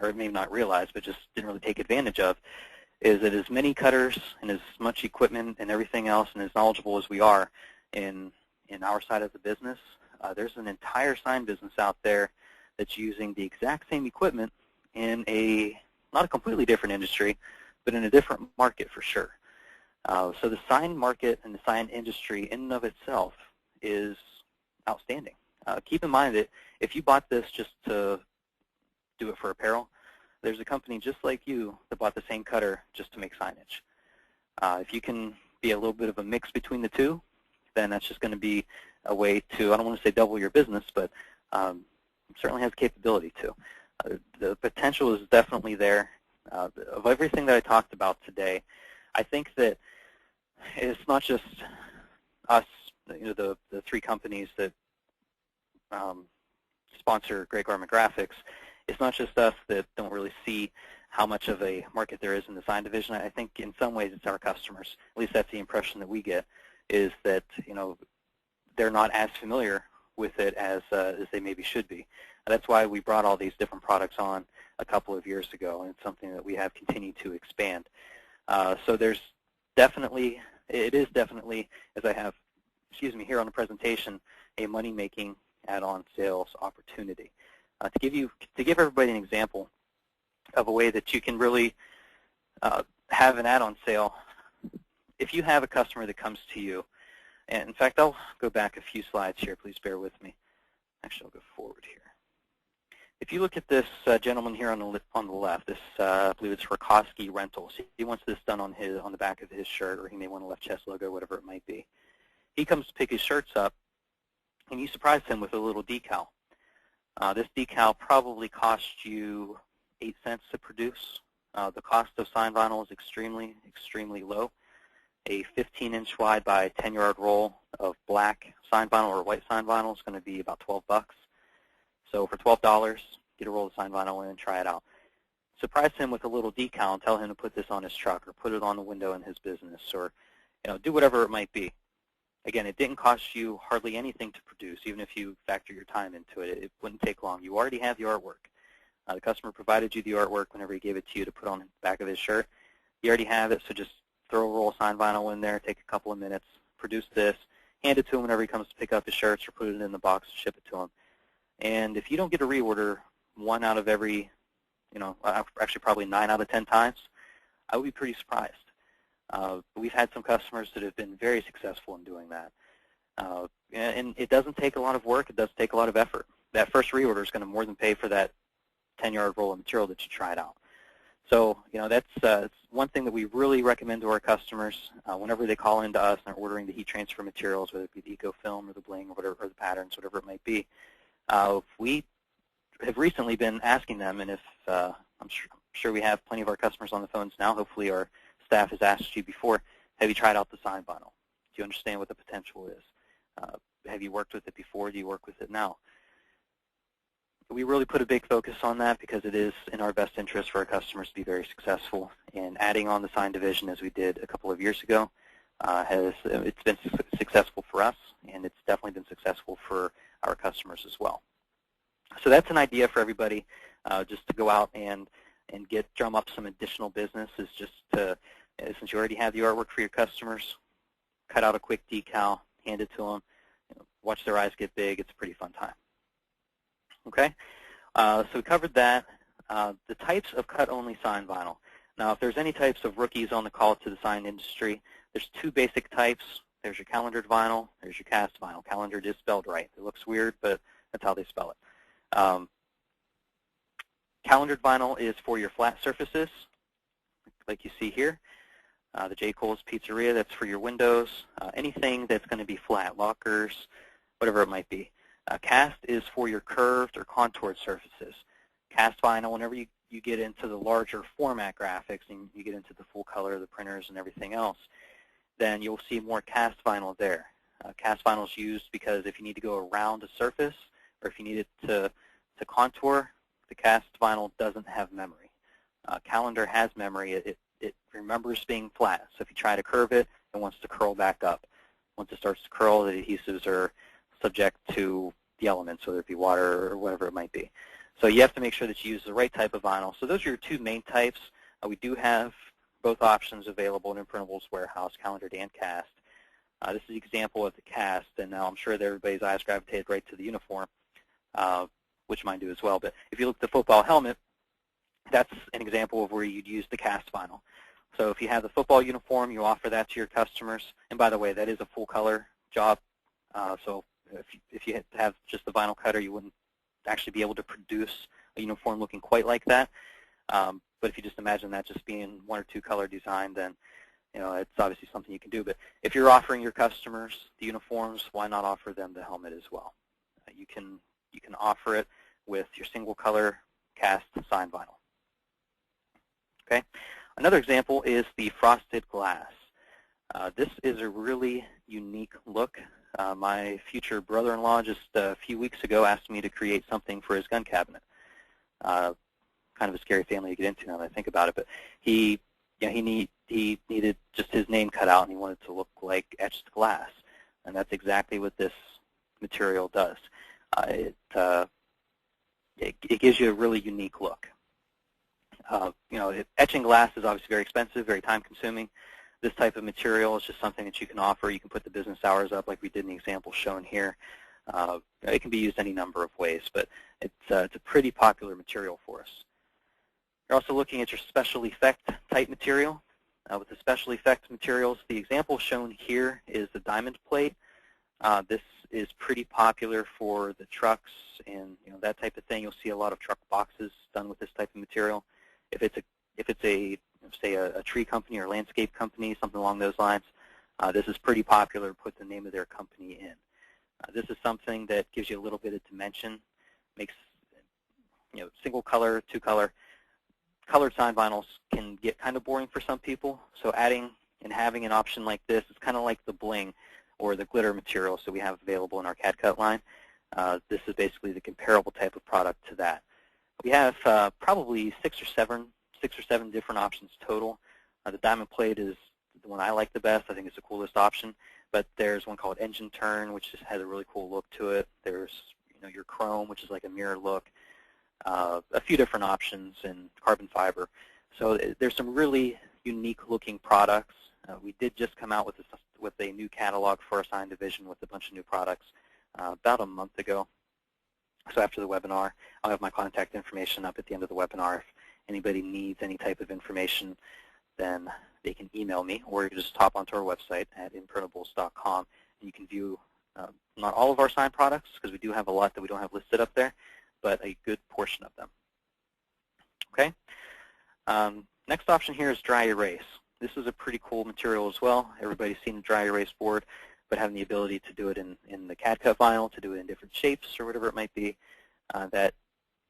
or maybe not realize, but just didn't really take advantage of, is that as many cutters and as much equipment and everything else, and as knowledgeable as we are in our side of the business, there's an entire sign business out there that's using the exact same equipment in not a completely different industry, but in a different market for sure. So the sign market and the sign industry in and of itself is outstanding. Keep in mind that if you bought this just to do it for apparel, there's a company just like you that bought the same cutter just to make signage. If you can be a little bit of a mix between the two, then that's just going to be a way to, I don't want to say double your business, but certainly has capability to. The potential is definitely there. Of everything that I talked about today, I think that it's not just us, the three companies that sponsor Great Garment Graphics, it's not just us that don't really see how much of a market there is in the sign division. I think in some ways it's our customers. At least that's the impression that we get, is that they're not as familiar with it as they maybe should be. That's why we brought all these different products on a couple of years ago, and it's something that we have continued to expand. So there's definitely, it is definitely, as I have, here on the presentation, a money-making add-on sales opportunity. To give everybody an example of a way that you can really have an add-on sale, if you have a customer that comes to you, and in fact, I'll go back a few slides here. Please bear with me. Actually, I'll go forward here. If you look at this gentleman here on the left, this I believe it's Rakoski Rentals. He wants this done on the back of his shirt, or he may want a left chest logo, whatever it might be. He comes to pick his shirts up, and you surprise him with a little decal. This decal probably cost you 8 cents to produce. The cost of sign vinyl is extremely, extremely low. A 15-inch wide by 10-yard roll of black sign vinyl or white sign vinyl is going to be about 12 bucks. So for $12, get a roll of sign vinyl in and try it out. Surprise him with a little decal and tell him to put this on his truck or put it on the window in his business, or do whatever it might be. Again, it didn't cost you hardly anything to produce, even if you factor your time into it. It wouldn't take long. You already have the artwork. The customer provided you the artwork whenever he gave it to you to put on the back of his shirt. You already have it, so just throw a roll of sign vinyl in there, take a couple of minutes, produce this, hand it to him whenever he comes to pick up his shirts, or put it in the box and ship it to him. And if you don't get a reorder 1 out of every, actually probably 9 out of 10 times, I would be pretty surprised. We've had some customers that have been very successful in doing that. And it doesn't take a lot of work. It does take a lot of effort. That first reorder is going to more than pay for that 10-yard roll of material that you tried out. So, that's one thing that we really recommend to our customers whenever they call into us and they're ordering the heat transfer materials, whether it be the eco film or the bling or whatever, or the patterns, whatever it might be. We have recently been asking them, and if I'm sure we have plenty of our customers on the phones now. Hopefully our staff has asked you before, have you tried out the sign vinyl? Do you understand what the potential is? Have you worked with it before? Do you work with it now? We really put a big focus on that because it is in our best interest for our customers to be very successful. And adding on the sign division, as we did a couple of years ago, it's been successful for us, and it's definitely been successful for our customers as well. So that's an idea for everybody, just to go out and drum up some additional business, is just to, since you already have the artwork for your customers, cut out a quick decal, hand it to them, watch their eyes get big. It's a pretty fun time. Okay, so we covered that. The types of cut-only sign vinyl. Now, if there's any types of rookies on the call to the sign industry, there's 2 basic types. There's your calendared vinyl. There's your cast vinyl. Calendared is spelled right. It looks weird, but that's how they spell it. Calendared vinyl is for your flat surfaces, like you see here. The J. Cole's Pizzeria, that's for your windows. Anything that's going to be flat, lockers, whatever it might be. Cast is for your curved or contoured surfaces. Cast vinyl, whenever you get into the larger format graphics and you get into the full color, the printers and everything else, then you'll see more cast vinyl there. Cast vinyl is used because if you need to go around a surface or if you need it to contour, the cast vinyl doesn't have memory. Calendar has memory. It remembers being flat. So if you try to curve it, it wants to curl back up. Once it starts to curl, the adhesives are subject to the elements, whether it be water or whatever it might be. So you have to make sure that you use the right type of vinyl. So those are your 2 main types. We do have both options available in Imprintables Warehouse, calendared and cast. This is an example of the cast, and now I'm sure that everybody's eyes gravitated right to the uniform, which mine do as well. But if you look at the football helmet, that's an example of where you'd use the cast vinyl. So if you have the football uniform, you offer that to your customers. And by the way, that is a full color job. So if you have just the vinyl cutter, you wouldn't actually be able to produce a uniform looking quite like that. But if you just imagine that just being 1 or 2 color design, then it's obviously something you can do. But if you're offering your customers the uniforms, why not offer them the helmet as well? You can offer it with your single color cast sign vinyl. Okay. Another example is the frosted glass. This is a really unique look My future brother-in-law just a few weeks ago asked me to create something for his gun cabinet. Kind of a scary family to get into now that I think about it, but he needed just his name cut out, and he wanted to look like etched glass, and that's exactly what this material does. It gives you a really unique look. Etching glass is obviously very expensive, very time-consuming. This type of material is just something that you can offer. You can put the business hours up like we did in the example shown here. It can be used any number of ways, but it's a pretty popular material for us. You're also looking at your special effect type material. With the special effect materials, the example shown here is the diamond plate. This is pretty popular for the trucks and that type of thing. You'll see a lot of truck boxes done with this type of material. If it's a say a tree company or landscape company, something along those lines, this is pretty popular. Put the name of their company in. This is something that gives you a little bit of dimension, makes single color, two color. Colored sign vinyls can get kind of boring for some people, so adding and having an option like this is kind of like the bling or the glitter materials that we have available in our CAD-CUT line. This is basically the comparable type of product to that. We have probably six or seven different options total. The diamond plate is the one I like the best. I think it's the coolest option. But there's one called engine turn, which just has a really cool look to it. There's your chrome, which is like a mirror look. A few different options in carbon fiber. So there's some really unique looking products. We did just come out with a new catalog for our sign division with a bunch of new products about a month ago. So after the webinar, I'll have my contact information up at the end of the webinar. If anybody needs any type of information, then they can email me, or you can just hop onto our website at imprintables.com. And you can view not all of our sign products, because we do have a lot that we don't have listed up there, but a good portion of them. Okay. Next option here is dry erase. This is a pretty cool material as well. Everybody's seen a dry erase board, but having the ability to do it in the CAD-CUT vinyl, to do it in different shapes or whatever it might be, that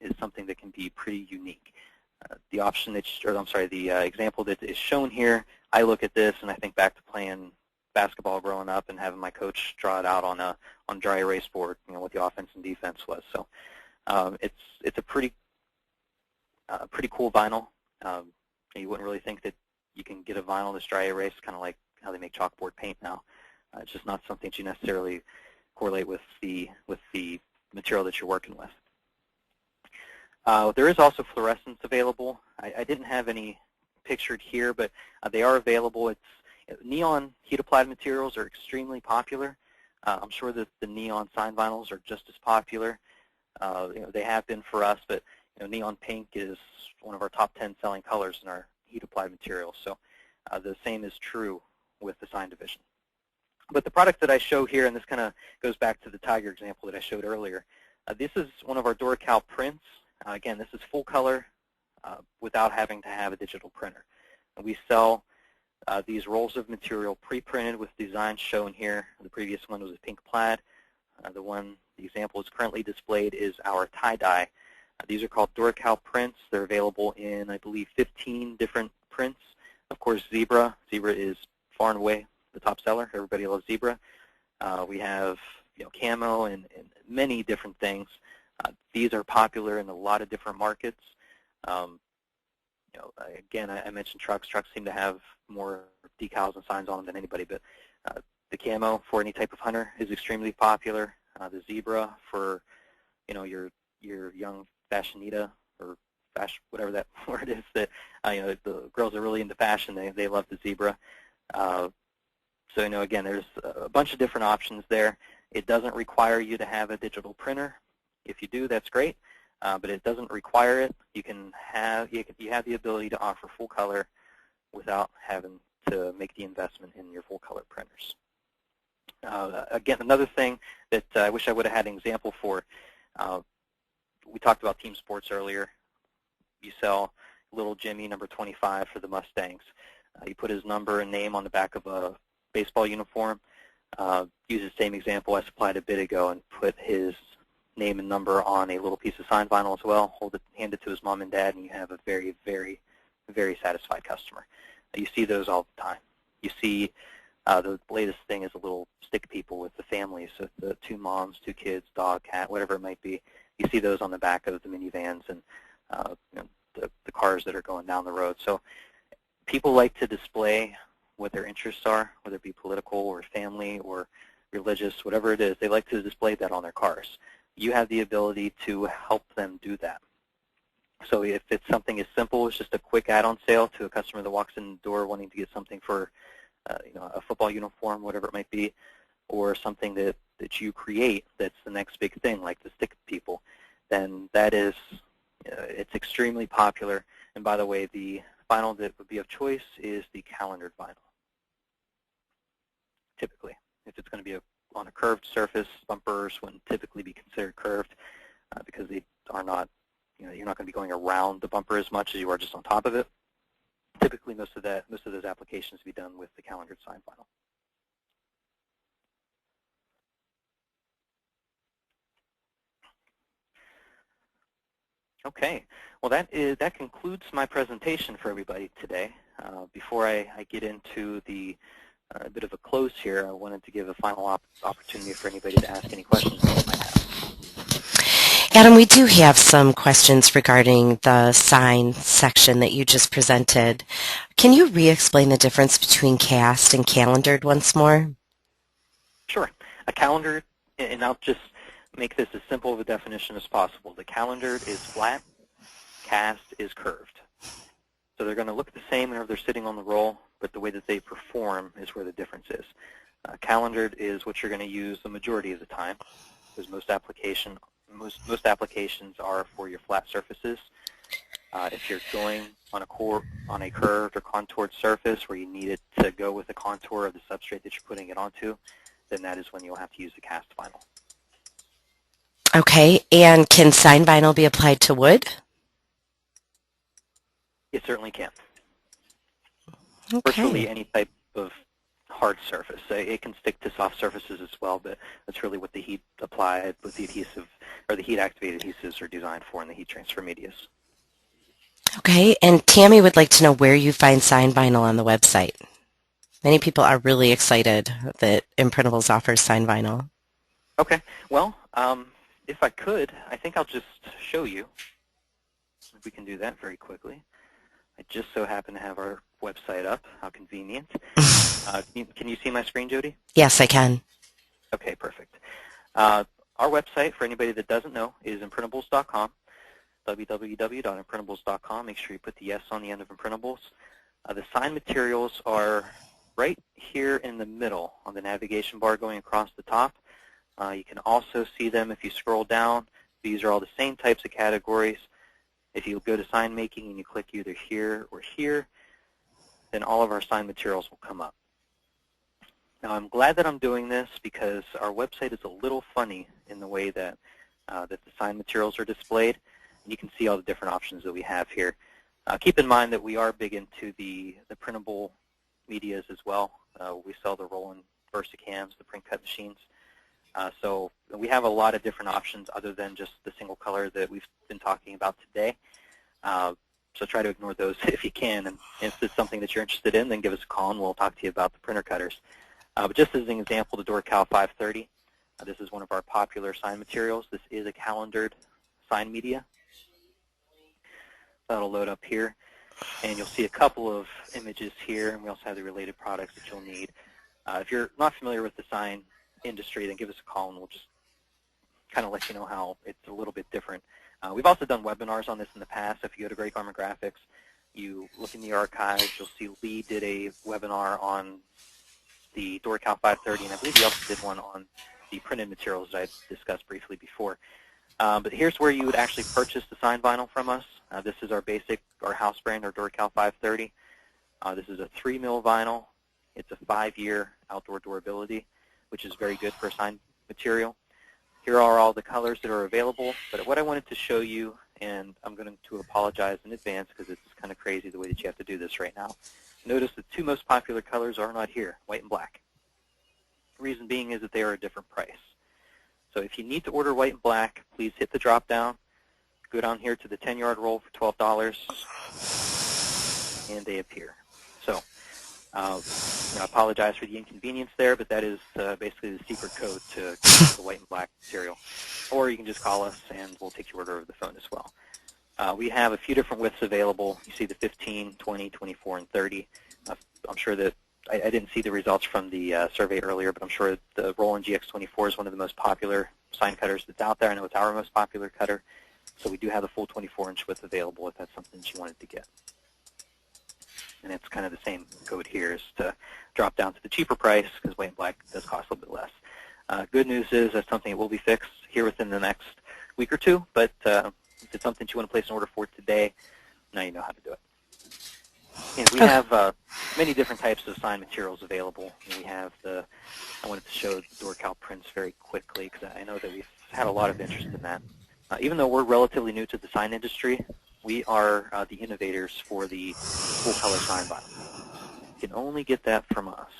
is something that can be pretty unique. The option that, the example that is shown here, I look at this and I think back to playing basketball growing up and having my coach draw it out on dry erase board, what the offense and defense was. So it's a pretty cool vinyl. You wouldn't really think that you can get a vinyl that's dry erase, kind of like how they make chalkboard paint now. It's just not something that you necessarily correlate with the material that you're working with. There is also fluorescents available. I didn't have any pictured here, but they are available. Neon heat applied materials are extremely popular. I'm sure that the neon sign vinyls are just as popular. They have been for us, but neon pink is one of our top 10 selling colors in our heat applied materials. So the same is true with the sign division. But the product that I show here, and this kind of goes back to the tiger example that I showed earlier, this is one of our DuraCal prints. Again, this is full color without having to have a digital printer. And we sell these rolls of material pre-printed with designs shown here. The previous one was a pink plaid. The example is currently displayed is our tie-dye. These are called DuraCal prints. They're available in, I believe, 15 different prints. Of course, Zebra. Zebra is far and away the top seller. Everybody loves Zebra. We have camo and many different things. These are popular in a lot of different markets. Again, I mentioned trucks. Trucks seem to have more decals and signs on them than anybody, but the camo for any type of hunter is extremely popular. The Zebra for your young fashionita or whatever that word is. That the girls are really into fashion. They love the Zebra. So again, there's a bunch of different options there. It doesn't require you to have a digital printer. If you do, that's great, but it doesn't require it. You have the ability to offer full color without having to make the investment in your full color printers. Again, another thing that I wish I would have had an example for. We talked about team sports earlier. You sell little Jimmy, number 25, for the Mustangs. You put his number and name on the back of a baseball uniform. Use the same example I supplied a bit ago and put his name and number on a little piece of sign vinyl as well. Hand it to his mom and dad, and you have a very, very, very satisfied customer. You see those all the time. You see The latest thing is a little stick people with the families, so the 2 moms, 2 kids, dog, cat, whatever it might be. You see those on the back of the minivans and the cars that are going down the road. So people like to display what their interests are, whether it be political or family or religious, whatever it is. They like to display that on their cars. You have the ability to help them do that. So if it's something as simple as just a quick add-on sale to a customer that walks in the door wanting to get something for a football uniform, whatever it might be, or something that you create that's the next big thing, like the stick people, then that is, it's extremely popular. And by the way, the vinyl that would be of choice is the calendared vinyl, typically. If it's going to be on a curved surface, bumpers wouldn't typically be considered curved because they are not, you're not going to be going around the bumper as much as you are just on top of it. Typically, most of those applications be done with the calendared sign vinyl. Okay, well that concludes my presentation for everybody today. Before I get into the a bit of a close here, I wanted to give a final opportunity for anybody to ask any questions that they might have. Adam, we do have some questions regarding the sign section that you just presented. Can you re-explain the difference between cast and calendared once more? Sure. A calendared, and I'll just make this as simple of a definition as possible. The calendared is flat, cast is curved. So they're going to look the same whenever they're sitting on the roll, but the way that they perform is where the difference is. Calendared is what you're going to use the majority of the time, because most applications are for your flat surfaces. If you're going on a curved or contoured surface where you need it to go with the contour of the substrate that you're putting it onto, then that is when you'll have to use the cast vinyl. Okay, and can sign vinyl be applied to wood? It certainly can. Okay. Virtually any type of hard surface. It can stick to soft surfaces as well, but that's really what the heat applied with the adhesive or the heat activated adhesives are designed for in the heat transfer medias. Okay, and Tammy would like to know where you find sign vinyl on the website. Many people are really excited that Imprintables offers sign vinyl. Okay, well, if I could, I think I'll just show you. We can do that very quickly. I just so happen to have our website up. How convenient. Can you see my screen, Jody? Yes, I can. Okay, perfect. Our website, for anybody that doesn't know, is imprintables.com, www.imprintables.com. Make sure you put the S on the end of Imprintables. The sign materials are right here in the middle on the navigation bar going across the top. You can also see them if you scroll down. These are all the same types of categories. If you go to sign making and you click either here or here, then all of our sign materials will come up. Now I'm glad that I'm doing this because our website is a little funny in the way that, that the sign materials are displayed. And you can see all the different options that we have here. Keep in mind that we are big into the printable medias as well. We sell the roll-in VersaCams, the print cut machines. So we have a lot of different options other than just the single color that we've been talking about today. So try to ignore those if you can. And if it's something that you're interested in, then give us a call and we'll talk to you about the printer cutters. But just as an example, the DoorCal 530, this is one of our popular sign materials. This is a calendared sign media. That'll load up here. And you'll see a couple of images here, and we also have the related products that you'll need. If you're not familiar with the sign industry, then give us a call and we'll just kind of let you know how it's a little bit different. We've also done webinars on this in the past. If you go to Great Garment Graphics, you look in the archives, you'll see Lee did a webinar on the DoorCal 530, and I believe he also did one on the printed materials that I discussed briefly before. But here's where you would actually purchase the sign vinyl from us. This is our basic, our house brand, our DoorCal 530. This is a 3mm vinyl. It's a 5-year outdoor durability, which is very good for a sign material. Here are all the colors that are available, but what I wanted to show you, and I'm going to apologize in advance because it's kind of crazy the way that you have to do this right now. Notice the two most popular colors are not here, white and black. The reason being is that they are a different price. So if you need to order white and black, please hit the drop down, go down here to the 10-yard roll for $12, and they appear. So I apologize for the inconvenience there, but that is basically the secret code to the white and black material. Or you can just call us, and we'll take your order over the phone as well. We have a few different widths available. You see the 15, 20, 24, and 30. I'm sure that I didn't see the results from the survey earlier, but I'm sure the Roland GX24 is one of the most popular sign cutters that's out there. I know it's our most popular cutter. So we do have the full 24-inch width available if that's something that you wanted to get. And it's kind of the same code here is to drop down to the cheaper price because white and black does cost a little bit less. Good news is that's something that will be fixed here within the next week or two, but if it's something you want to place an order for today, now you know how to do it. And we have many different types of sign materials available. And we have I wanted to show the door cowl prints very quickly because I know that we've had a lot of interest in that. Even though we're relatively new to the sign industry, we are the innovators for the full-color sign vinyl. You can only get that from us.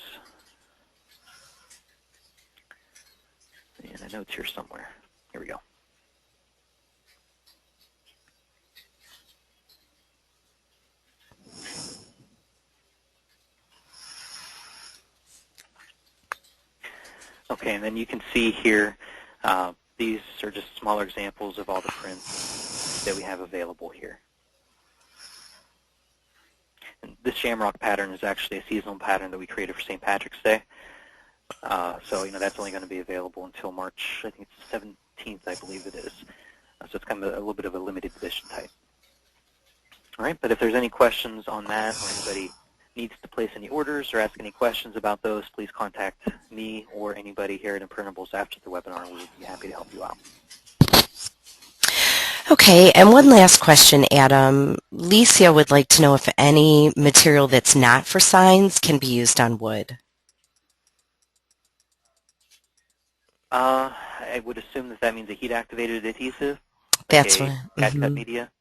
And I know it's here somewhere. Here we go. Okay, and then you can see here, these are just smaller examples of all the prints that we have available here. And this shamrock pattern is actually a seasonal pattern that we created for St. Patrick's Day. So, that's only going to be available until March, I think it's the 17th, I believe it is. So it's kind of a little bit of a limited edition type. All right, but if there's any questions on that or anybody needs to place any orders or ask any questions about those, please contact me or anybody here at Imprintables after the webinar, and we'll be happy to help you out. Okay, and one last question, Adam. Licia would like to know if any material that's not for signs can be used on wood. I would assume that means a heat-activated adhesive, That's like what. a CAD-cut media.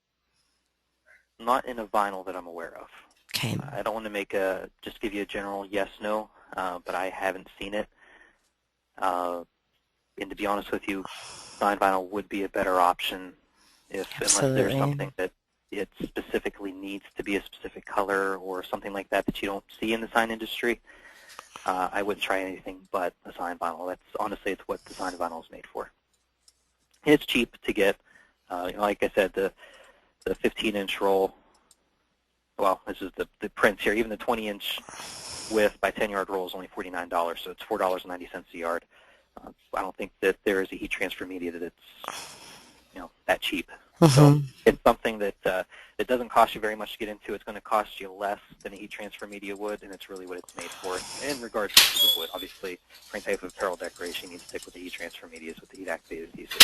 Not in a vinyl that I'm aware of. Okay. I don't want to just give you a general yes/no, but I haven't seen it. And to be honest with you, sign vinyl would be a better option unless there's something that it specifically needs to be a specific color or something like that that you don't see in the sign industry. I wouldn't try anything but a sign vinyl. Honestly, it's what the sign vinyl is made for. And it's cheap to get. Like I said, the 15-inch roll. Well, this is the prints here. Even the 20-inch width by 10-yard roll is only $49, so it's $4.90 a yard. I don't think that there is a heat transfer media that it's that cheap. So it's something that it doesn't cost you very much to get into. It's going to cost you less than a heat transfer media would, and it's really what it's made for. In regards to the wood, obviously, for any type of apparel decoration, you need to stick with the heat transfer medias with the heat-activated adhesive.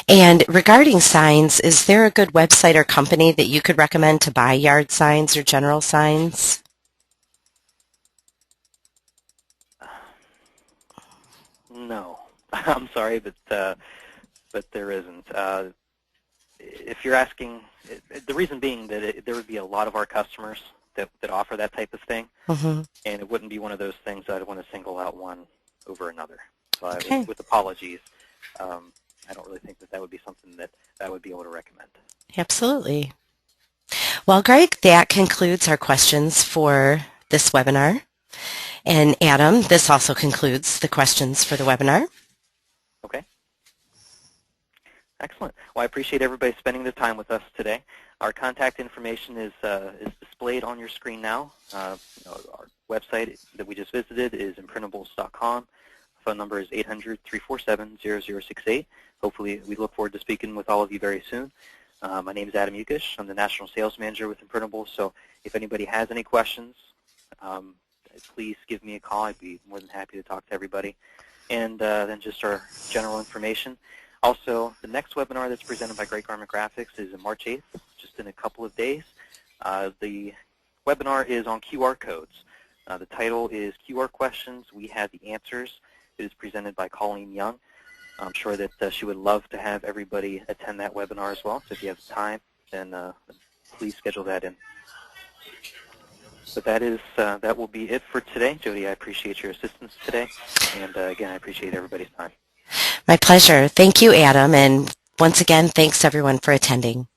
And regarding signs, is there a good website or company that you could recommend to buy yard signs or general signs? No, I'm sorry, but there isn't. If you're asking, the reason being that there would be a lot of our customers that offer that type of thing, and it wouldn't be one of those things that I'd want to single out one over another. So with apologies, I don't really think that would be something that I would be able to recommend. Absolutely. Well, Greg, that concludes our questions for this webinar. And Adam, this also concludes the questions for the webinar. Okay. Excellent. Well, I appreciate everybody spending the time with us today. Our contact information is displayed on your screen now. Our website that we just visited is imprintables.com. Phone number is 800-347-0068. Hopefully, we look forward to speaking with all of you very soon. My name is Adam Yukish. I'm the National Sales Manager with Imprintables. So if anybody has any questions, please give me a call. I'd be more than happy to talk to everybody. And then just our general information. Also, the next webinar that's presented by Great Garment Graphics is on March 8th, just in a couple of days. The webinar is on QR codes. The title is QR Questions. We have the answers. It is presented by Colleen Young. I'm sure that she would love to have everybody attend that webinar as well. So if you have time, then please schedule that in. But that will be it for today. Jody, I appreciate your assistance today. And again, I appreciate everybody's time. My pleasure. Thank you, Adam. And once again, thanks everyone for attending.